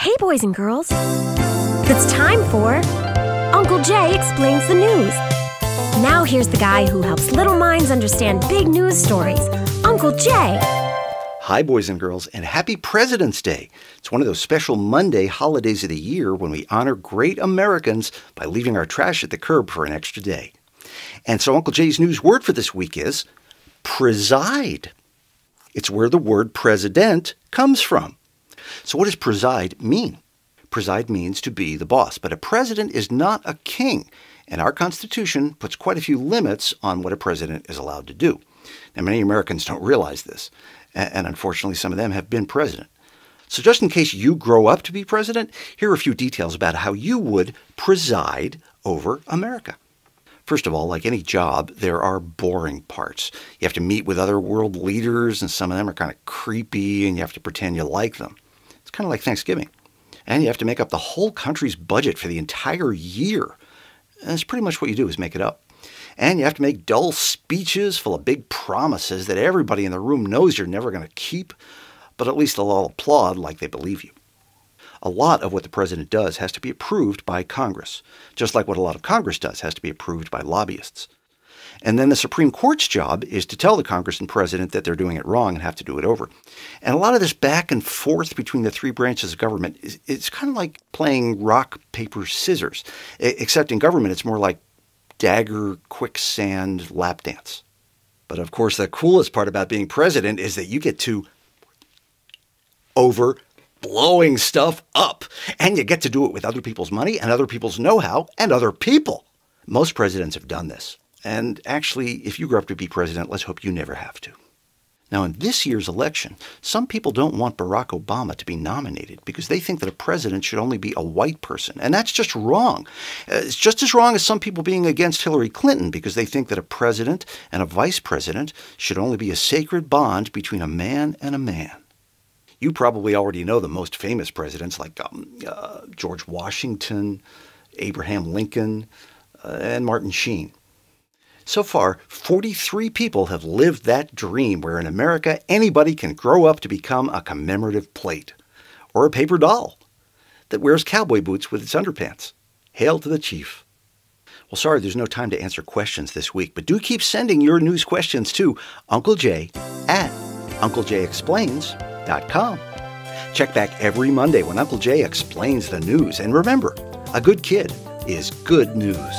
Hey, boys and girls. It's time for Uncle Jay Explains the News. Now here's the guy who helps little minds understand big news stories, Uncle Jay. Hi, boys and girls, and happy President's Day. It's one of those special Monday holidays of the year when we honor great Americans by leaving our trash at the curb for an extra day. And so Uncle Jay's news word for this week is preside. It's where the word president comes from. So what does preside mean? Preside means to be the boss, but a president is not a king, and our Constitution puts quite a few limits on what a president is allowed to do. Now, many Americans don't realize this, and unfortunately some of them have been president. So just in case you grow up to be president, here are a few details about how you would preside over America. First of all, like any job, there are boring parts. You have to meet with other world leaders, and some of them are kind of creepy, and you have to pretend you like them. It's kind of like Thanksgiving. And you have to make up the whole country's budget for the entire year. And that's pretty much what you do is make it up. And you have to make dull speeches full of big promises that everybody in the room knows you're never going to keep, but at least they'll all applaud like they believe you. A lot of what the president does has to be approved by Congress, just like what a lot of Congress does has to be approved by lobbyists. And then the Supreme Court's job is to tell the Congress and president that they're doing it wrong and have to do it over. And a lot of this back and forth between the three branches of government it's kind of like playing rock, paper, scissors, except in government it's more like dagger, quicksand, lap dance. But of course, the coolest part about being president is that you get to blowing stuff up. And you get to do it with other people's money and other people's know-how and other people. Most presidents have done this. And actually, if you grow up to be president, let's hope you never have to. Now, in this year's election, some people don't want Barack Obama to be nominated because they think that a president should only be a white person. And that's just wrong. It's just as wrong as some people being against Hillary Clinton because they think that a president and a vice president should only be a sacred bond between a man and a man. You probably already know the most famous presidents like George Washington, Abraham Lincoln, and Martin Sheen. So far, 43 people have lived that dream where in America anybody can grow up to become a commemorative plate or a paper doll that wears cowboy boots with its underpants. Hail to the chief. Well, sorry, there's no time to answer questions this week, but do keep sending your news questions to Uncle Jay at UncleJayExplains.com. Check back every Monday when Uncle Jay explains the news. And remember, a good kid is good news.